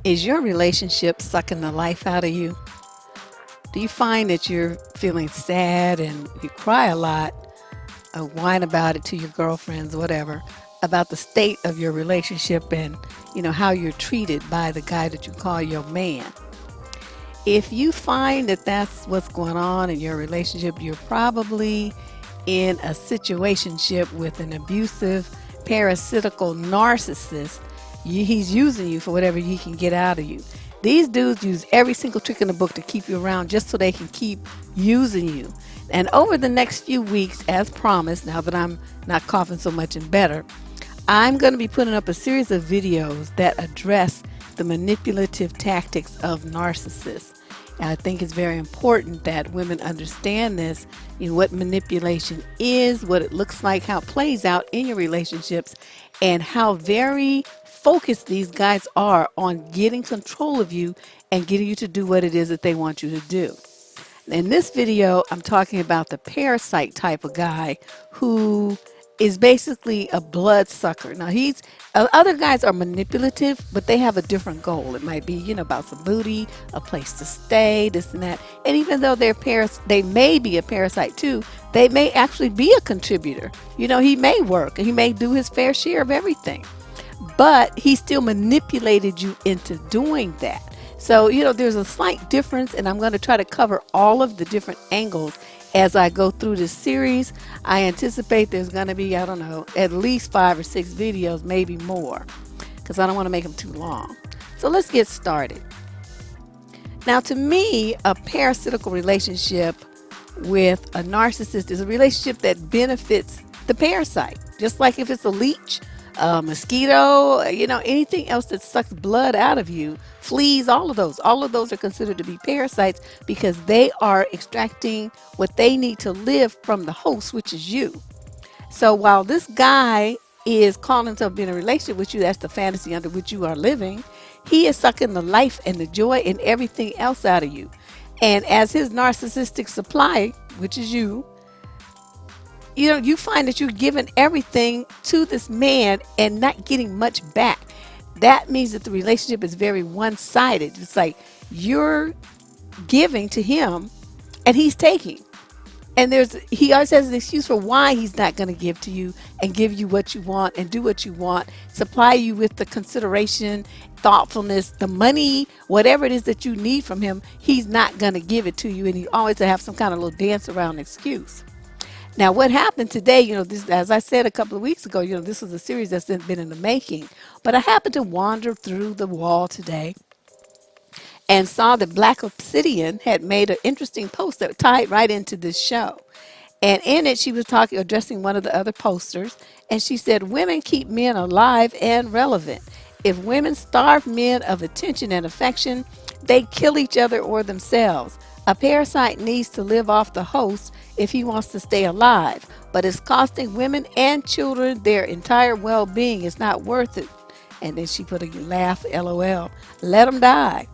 Is your relationship sucking the life out of you? Do you find that you're feeling sad and you cry a lot, or whine about it to your girlfriends, whatever, about the state of your relationship and, how you're treated by the guy that you call your man? If you find that that's what's going on in your relationship, you're probably in a situationship with an abusive, parasitical narcissist. He's using you for whatever he can get out of you. These dudes use every single trick in the book to keep you around just so they can keep using you. And over the next few weeks, as promised, now that I'm not coughing so much and better, I'm going to be putting up a series of videos that address the manipulative tactics of narcissists. And I think it's very important that women understand this, what manipulation is, what it looks like, how it plays out in your relationships, and how very focused these guys are on getting control of you and getting you to do what it is that they want you to do. In this video, I'm talking about the parasite type of guy who is basically a bloodsucker. Now, other guys are manipulative, but they have a different goal. It might be, about some booty, a place to stay, this and that. And even though they may be a parasite too, they may actually be a contributor. He may work and he may do his fair share of everything, but he still manipulated you into doing that. So, there's a slight difference, and I'm going to try to cover all of the different angles as I go through this series. I anticipate there's going to be, at least 5 or 6 videos, maybe more, because I don't want to make them too long. So let's get started. Now, to me, a parasitical relationship with a narcissist is a relationship that benefits the parasite. Just like if it's a leech, a mosquito, anything else that sucks blood out of you, fleas, all of those are considered to be parasites because they are extracting what they need to live from the host, which is you. So while this guy is calling himself being in a relationship with you, that's the fantasy under which you are living, he is sucking the life and the joy and everything else out of you. And as his narcissistic supply, which is you find that you're giving everything to this man and not getting much back. That means that the relationship is very one-sided. It's like you're giving to him and he's taking. And he always has an excuse for why he's not going to give to you and give you what you want and do what you want, supply you with the consideration, thoughtfulness, the money, whatever it is that you need from him. He's not going to give it to you, and you always have some kind of little dance around excuse. Now, what happened today, this, as I said a couple of weeks ago, this was a series that's been in the making. But I happened to wander through the wall today and saw that Black Obsidian had made an interesting post that tied right into this show. And in it, she was addressing one of the other posters, and she said, women keep men alive and relevant. If women starve men of attention and affection, they kill each other or themselves. A parasite needs to live off the host if he wants to stay alive, but it's costing women and children their entire well-being. It's not worth it. And then she put a laugh, LOL. Let them die.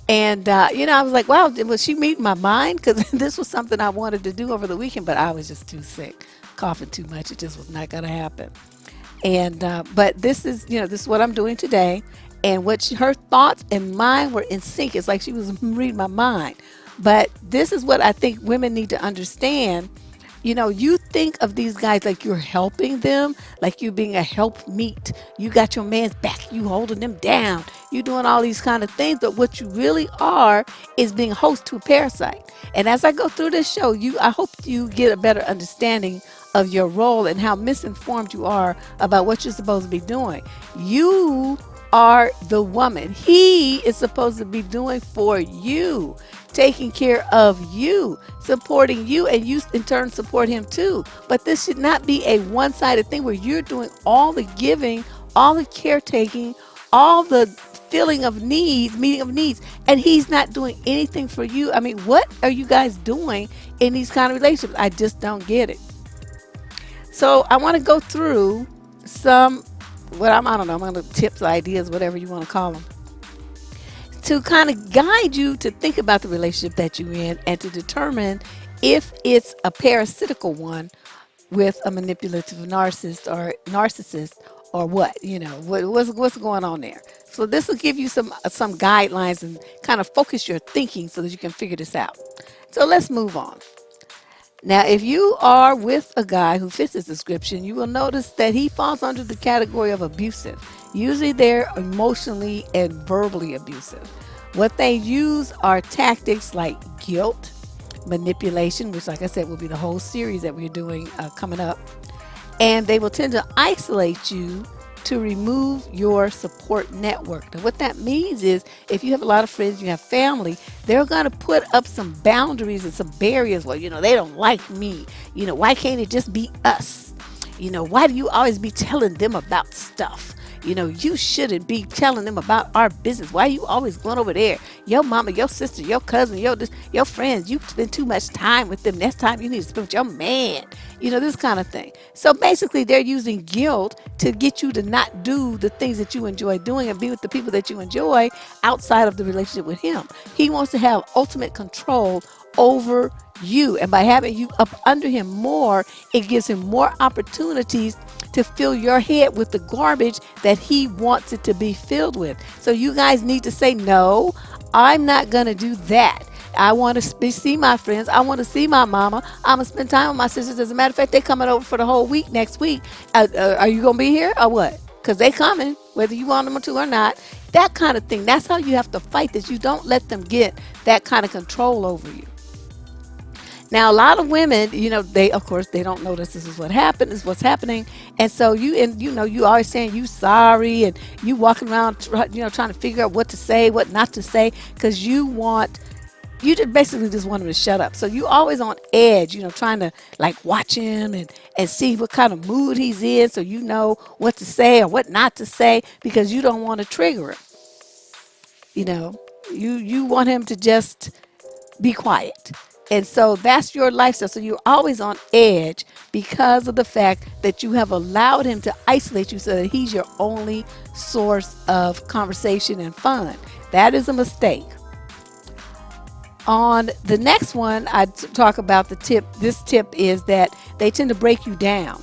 And, I was like, wow, was she meeting my mind? Because this was something I wanted to do over the weekend, but I was just too sick, coughing too much. It just was not going to happen. And, but this is what I'm doing today. And her thoughts and mine were in sync. It's like she was reading my mind. But this is what I think women need to understand. You think of these guys like you're helping them, like you being a helpmeet. You got your man's back, you holding them down, you doing all these kind of things. But what you really are is being host to a parasite. And as I go through this show, I hope you get a better understanding of your role and how misinformed you are about what you're supposed to be doing. You are the woman. He is supposed to be doing for you, taking care of you, supporting you, and you in turn support him too. But this should not be a one-sided thing where you're doing all the giving, all the caretaking, all the filling of needs, meeting of needs, and he's not doing anything for you. I mean, what are you guys doing in these kind of relationships? I just don't get it. So I want to go through some, I don't know, I'm going to tips, ideas, whatever you want to call them, to kind of guide you to think about the relationship that you're in and to determine if it's a parasitical one with a manipulative narcissist or what, what's going on there. So this will give you some guidelines and kind of focus your thinking so that you can figure this out. So let's move on. Now, if you are with a guy who fits this description, you will notice that he falls under the category of abusive. Usually they're emotionally and verbally abusive. What they use are tactics like guilt, manipulation, which, like I said, will be the whole series that we're doing coming up. And they will tend to isolate you to remove your support network. Now, what that means is if you have a lot of friends, you have family, they're going to put up some boundaries and some barriers. Well, they don't like me. Why can't it just be us? Why do you always be telling them about stuff? You shouldn't be telling them about our business. Why are you always going over there? Your mama, your sister, your cousin, your friends, you spend too much time with them. Next time you need to spend with your man. This kind of thing. So basically, they're using guilt to get you to not do the things that you enjoy doing and be with the people that you enjoy outside of the relationship with him. He wants to have ultimate control over you. And by having you up under him more, it gives him more opportunities to fill your head with the garbage that he wants it to be filled with. So you guys need to say, no, I'm not going to do that. I want to see my friends. I want to see my mama. I'm going to spend time with my sisters. As a matter of fact, they're coming over for the whole week next week. Are you going to be here or what? Because they coming, whether you want them to or not. That kind of thing. That's how you have to fight this. You don't let them get that kind of control over you. Now, a lot of women, they don't know this is what happened, is what's happening. And so you always saying you sorry and you walking around, trying to figure out what to say, what not to say, because you just basically just want him to shut up. So you always on edge, trying to like watch him and see what kind of mood he's in so you know what to say or what not to say because you don't want to trigger him. You want him to just be quiet. And so that's your lifestyle. So you're always on edge because of the fact that you have allowed him to isolate you so that he's your only source of conversation and fun. That is a mistake. On the next one, I talk about the tip. This tip is that they tend to break you down.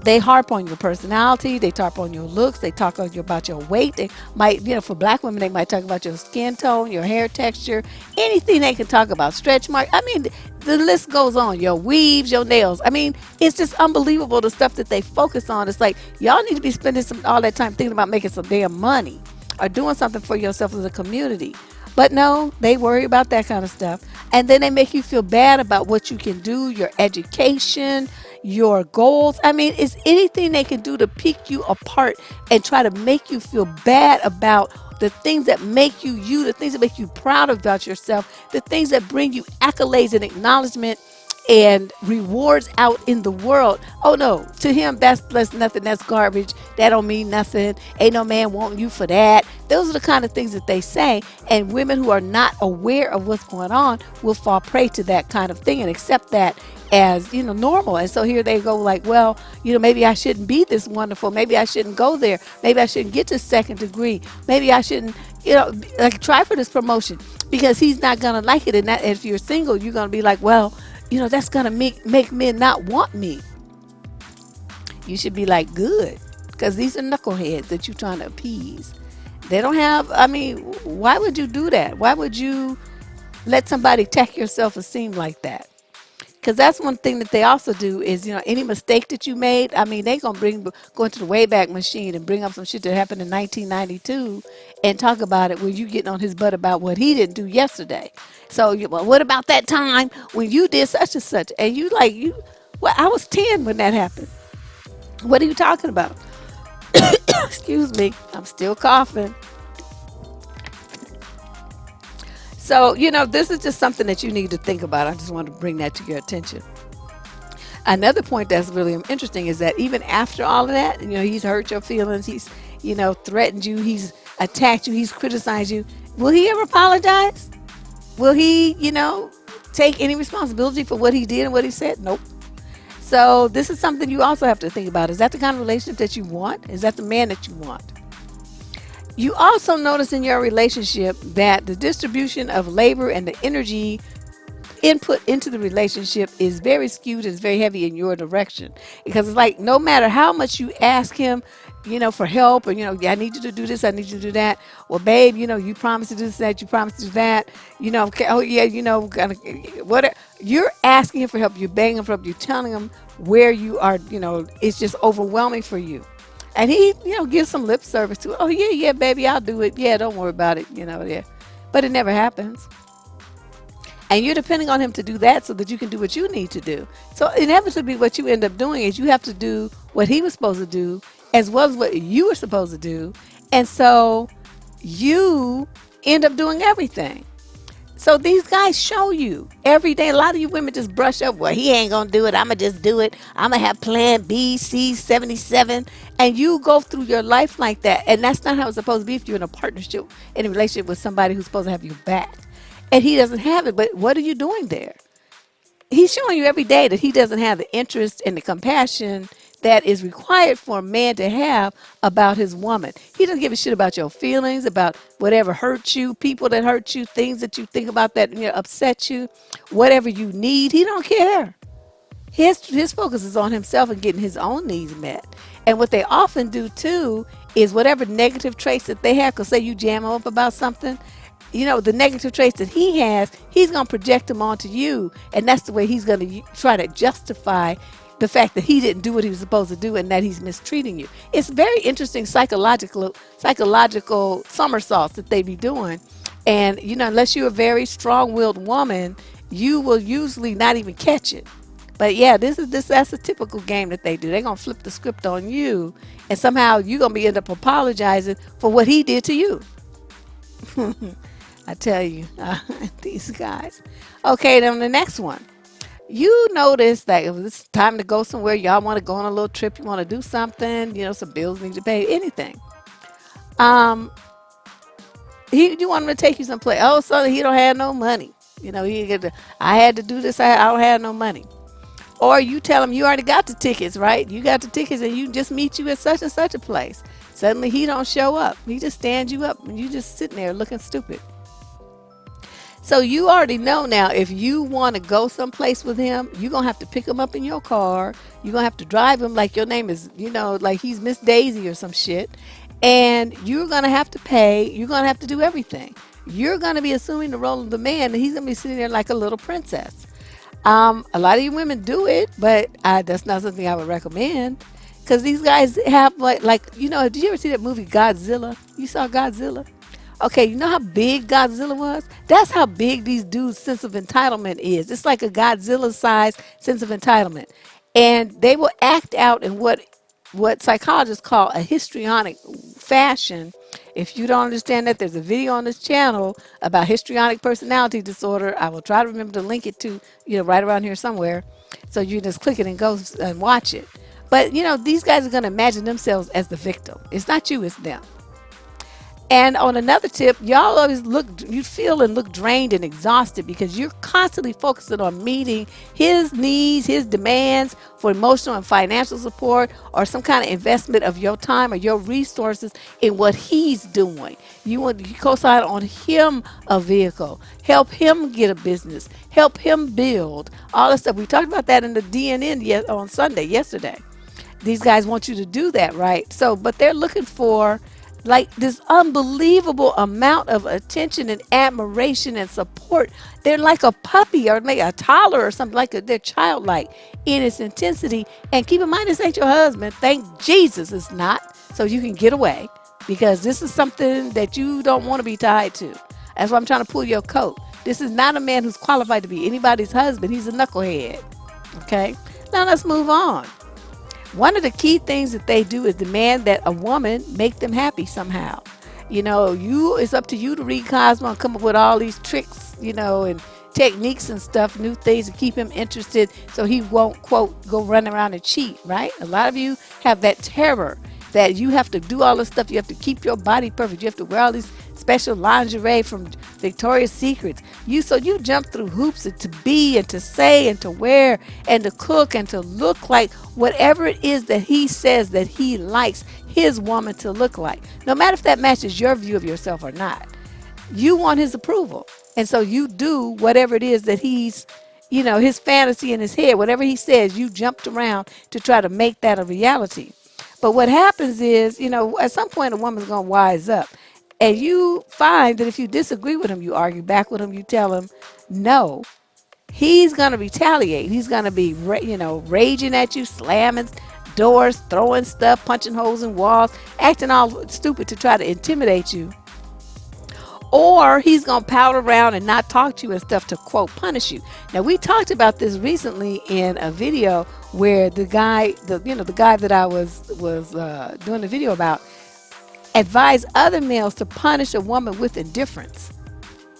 They harp on your personality. They harp on your looks. They talk about your weight. They might, for black women, they might talk about your skin tone, your hair texture, anything they can talk about. Stretch mark. I mean, the list goes on. Your weaves, your nails. I mean, it's just unbelievable the stuff that they focus on. It's like y'all need to be spending all that time thinking about making some damn money or doing something for yourself as a community. But no, they worry about that kind of stuff. And then they make you feel bad about what you can do, your education, your goals. I mean, it's anything they can do to pick you apart and try to make you feel bad about the things that make you you, the things that make you proud about yourself, the things that bring you accolades and acknowledgement and rewards out in the world. Oh no, to him that's nothing, that's garbage, that don't mean nothing, ain't no man wanting you for that. Those are the kind of things that they say, and women who are not aware of what's going on will fall prey to that kind of thing and accept that as normal. And so here they go like, well, maybe I shouldn't be this wonderful, maybe I shouldn't go there, maybe I shouldn't get to second degree, maybe I shouldn't like try for this promotion because he's not gonna like it. And that if you're single, you're gonna be like, well, that's going to make men not want me. You should be like, good, because these are knuckleheads that you're trying to appease. They don't have, why would you do that? Why would you let somebody take your self-esteem like that? Because that's one thing that they also do is, any mistake that you made, they going to go into the Wayback Machine and bring up some shit that happened in 1992 and talk about it when you getting on his butt about what he didn't do yesterday. So, well, what about that time when you did such and such? And well, I was 10 when that happened. What are you talking about? Excuse me, I'm still coughing. So, this is just something that you need to think about. I just want to bring that to your attention. Another point that's really interesting is that even after all of that, he's hurt your feelings, he's, threatened you, he's attacked you, he's criticized you. Will he ever apologize? Will he, take any responsibility for what he did and what he said? Nope. So this is something you also have to think about. Is that the kind of relationship that you want? Is that the man that you want? You also notice in your relationship that the distribution of labor and the energy input into the relationship is very skewed, is very heavy in your direction, because it's like no matter how much you ask him, for help, or yeah, I need you to do this, I need you to do that. Well, babe, you promised to do this, that, you promised to do that. Okay, oh yeah, what you're asking him for help, you're begging him for help, you're telling him where you are. It's just overwhelming for you. And he, gives some lip service to it. Oh yeah, yeah, baby, I'll do it. Yeah, don't worry about it. Yeah, but it never happens. And you're depending on him to do that so that you can do what you need to do. So inevitably what you end up doing is you have to do what he was supposed to do as well as what you were supposed to do. And so you end up doing everything. So these guys show you every day. A lot of you women just brush up. Well, he ain't going to do it. I'm going to just do it. I'm going to have plan B, C, 77. And you go through your life like that. And that's not how it's supposed to be if you're in a partnership, in a relationship with somebody who's supposed to have your back. And he doesn't have it. But what are you doing there? He's showing you every day that he doesn't have the interest and the compassion that is required for a man to have about his woman. He doesn't give a shit about your feelings, about whatever hurt you, people that hurt you, things that you think about that upset you, whatever you need. He don't care. His focus is on himself and getting his own needs met. And what they often do too is whatever negative traits that they have, because say you jam up about something, the negative traits that he has, he's going to project them onto you. And that's the way he's going to try to justify the fact that he didn't do what he was supposed to do and that he's mistreating you. It's very interesting psychological somersaults that they be doing. And, unless you're a very strong-willed woman, you will usually not even catch it. But yeah, that's a typical game that they do. They're going to flip the script on you, and somehow you're going to end up apologizing for what he did to you. I tell you, these guys. Okay, then the next one. You notice that if it's time to go somewhere, y'all want to go on a little trip, you want to do something, some bills need to pay, anything. You want him to take you someplace. Oh, so he don't have no money. I had to do this, I don't have no money. Or you tell him you already got the tickets, right? You got the tickets and you just meet you at such and such a place. Suddenly he don't show up. He just stands you up and you just sitting there looking stupid. So you already know now, if you want to go someplace with him, you're going to have to pick him up in your car. You're going to have to drive him like your name is, like he's Miss Daisy or some shit. And you're going to have to pay. You're going to have to do everything. You're going to be assuming the role of the man, and he's going to be sitting there like a little princess. A lot of you women do it, but that's not something I would recommend. Because these guys have did you ever see that movie Godzilla? You saw Godzilla? Okay, you know how big Godzilla was? That's how big these dudes' sense of entitlement is. It's like a Godzilla-sized sense of entitlement. And they will act out in what psychologists call a histrionic fashion. If you don't understand that, there's a video on this channel about histrionic personality disorder. I will try to remember to link it to, right around here somewhere. So you just click it and go and watch it. But, these guys are going to imagine themselves as the victim. It's not you, it's them. And on another tip, y'all always you feel and look drained and exhausted because you're constantly focusing on meeting his needs, his demands for emotional and financial support, or some kind of investment of your time or your resources in what he's doing. You want to co-sign on him a vehicle, help him get a business, help him build, all that stuff. We talked about that in the DNN on Sunday, yesterday. These guys want you to do that, right? So, but they're looking for this unbelievable amount of attention and admiration and support. They're like a puppy or maybe a toddler or something, they're childlike in its intensity. And keep in mind, this ain't your husband. Thank Jesus it's not. So you can get away, because this is something that you don't want to be tied to. That's why I'm trying to pull your coat. This is not a man who's qualified to be anybody's husband. He's a knucklehead. Okay? Now let's move on. One of the key things that they do is demand that a woman make them happy somehow. It's up to you to read Cosmo and come up with all these tricks, and techniques and stuff, new things to keep him interested so he won't, quote, go run around and cheat, right? A lot of you have that terror that you have to do all this stuff. You have to keep your body perfect. You have to wear all these special lingerie from Victoria's Secrets. So you jump through hoops to be and to say and to wear and to cook and to look like whatever it is that he says that he likes his woman to look like. No matter if that matches your view of yourself or not. You want his approval. And so you do whatever it is that he's, his fantasy in his head. Whatever he says, you jumped around to try to make that a reality. But what happens is, at some point a woman's going to wise up. And you find that if you disagree with him, you argue back with him, you tell him no, he's going to retaliate. He's going to be, raging at you, slamming doors, throwing stuff, punching holes in walls, acting all stupid to try to intimidate you. Or he's going to pout around and not talk to you and stuff to, quote, punish you. Now, we talked about this recently in a video where the guy that I was doing the video about advised other males to punish a woman with indifference.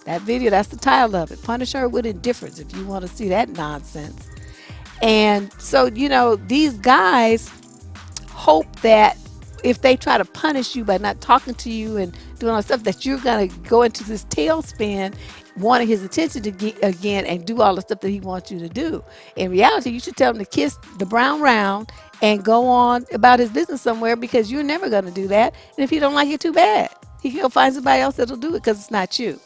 That video, that's the title of it. Punish her with indifference, if you want to see that nonsense. And so, these guys hope that if they try to punish you by not talking to you and doing all the stuff, that you're going to go into this tailspin wanting his attention to get again and do all the stuff that he wants you to do. In reality, you should tell him to kiss the brown round and go on about his business somewhere, because you're never going to do that. And if you don't like it, too bad. He can go find somebody else that'll do it, because it's not you.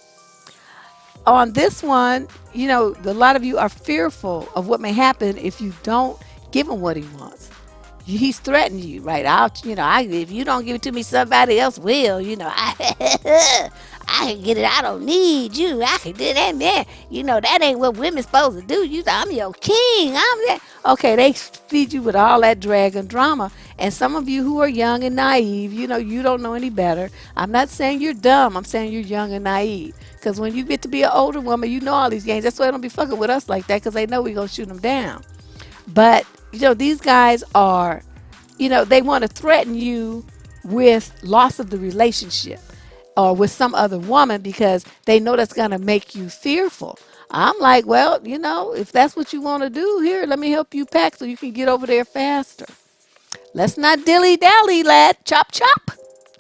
On this one, a lot of you are fearful of what may happen if you don't give him what he wants. He's threatening you, right? If you don't give it to me, somebody else will. I can get it. I don't need you. I can do that, man. That ain't what women's supposed to do. I'm your king. I'm that. Okay, they feed you with all that drag and drama. And some of you who are young and naive, you don't know any better. I'm not saying you're dumb. I'm saying you're young and naive. Because when you get to be an older woman, you know all these games. That's why they don't be fucking with us like that, because they know we're going to shoot them down. But, these guys are, they want to threaten you with loss of the relationship or with some other woman, because they know that's going to make you fearful. I'm like, well, if that's what you want to do, here, let me help you pack so you can get over there faster. Let's not dilly-dally, lad. Chop, chop.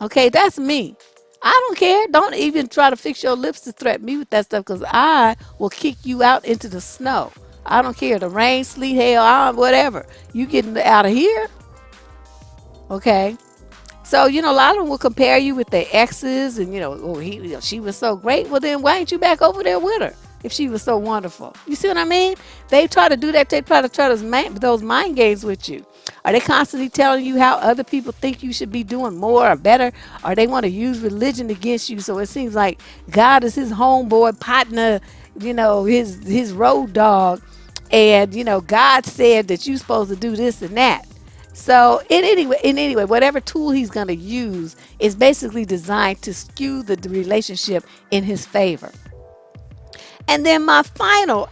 Okay, that's me. I don't care. Don't even try to fix your lips to threaten me with that stuff, because I will kick you out into the snow. I don't care. The rain, sleet, hail, whatever. You getting out of here? Okay. So, a lot of them will compare you with their exes and, she was so great. Well, then why ain't you back over there with her if she was so wonderful? You see what I mean? They try to do that. They try those mind games with you. Are they constantly telling you how other people think you should be doing more or better? Or they want to use religion against you, so it seems like God is his homeboy, partner, his road dog. And, God said that you're supposed to do this and that. So anyway, whatever tool he's going to use is basically designed to skew the relationship in his favor. And then my final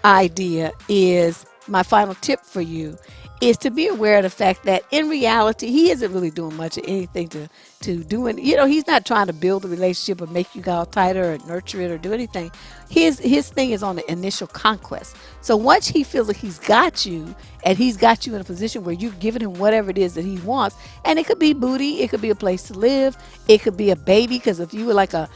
tip for you is to be aware of the fact that in reality, he isn't really doing much of anything to do it. He's not trying to build a relationship or make you go tighter or nurture it or do anything. His thing is on the initial conquest. So once he feels like he's got you, and he's got you in a position where you've given him whatever it is that he wants, and it could be booty, it could be a place to live, it could be a baby, because if you were like a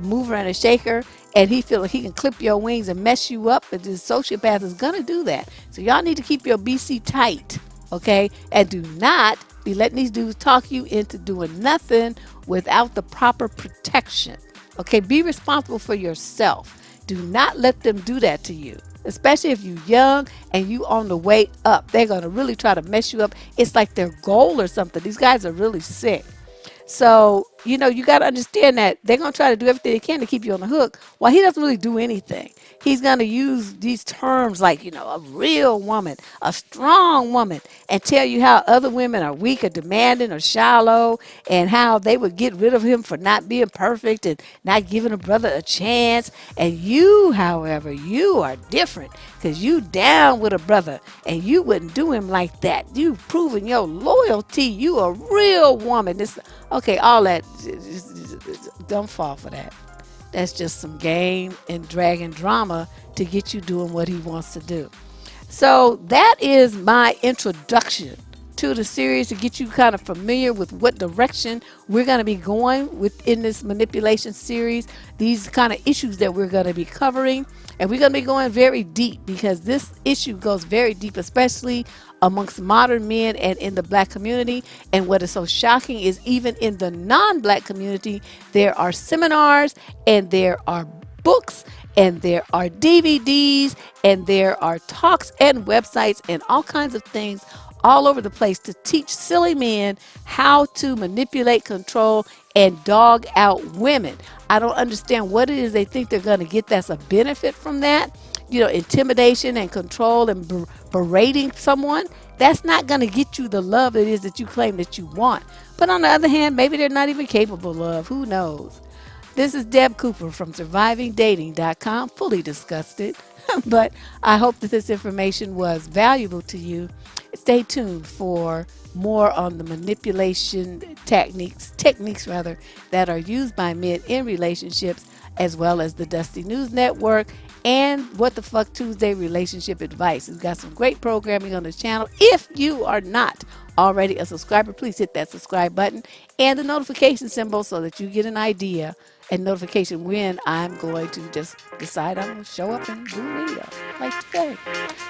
mover and a shaker, and he feels like he can clip your wings and mess you up, and this sociopath is going to do that. So y'all need to keep your BC tight, okay? And do not be letting these dudes talk you into doing nothing without the proper protection, okay? Be responsible for yourself. Do not let them do that to you, especially if you're young and you on the way up. They're going to really try to mess you up. It's like their goal or something. These guys are really sick. So, you got to understand that they're going to try to do everything they can to keep you on the hook while he doesn't really do anything. He's going to use these terms like, a real woman, a strong woman, and tell you how other women are weak or demanding or shallow, and how they would get rid of him for not being perfect and not giving a brother a chance. And you, however, you are different, because you down with a brother and you wouldn't do him like that. You've proven your loyalty. You a real woman. Okay, all that, just don't fall for that. That's just some game and dragging drama to get you doing what he wants to do. So that is my introduction to the series to get you kind of familiar with what direction we're going to be going within this manipulation series, these kind of issues that we're going to be covering. And we're going to be going very deep because this issue goes very deep, especially amongst modern men and in the black community. And what is so shocking is even in the non-black community, there are seminars and there are books and there are DVDs and there are talks and websites and all kinds of things all over the place to teach silly men how to manipulate, control, and dog out women. I don't understand what it is they think they're going to get that's a benefit from that. You know, intimidation and control and berating someone. That's not going to get you the love it is that you claim that you want. But on the other hand, maybe they're not even capable of. Who knows? This is Deb Cooper from survivingdating.com, fully disgusted. But I hope that this information was valuable to you. Stay tuned for more on the manipulation techniques that are used by men in relationships, as well as the Dusty News Network and What the Fuck Tuesday relationship advice. We've got some great programming on the channel. If you are not already a subscriber, please hit that subscribe button and the notification symbol so that you get an idea and notification when I'm going to just decide I'm going to show up and do a video like today.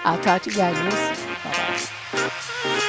I'll talk to you guys real soon. Bye-bye.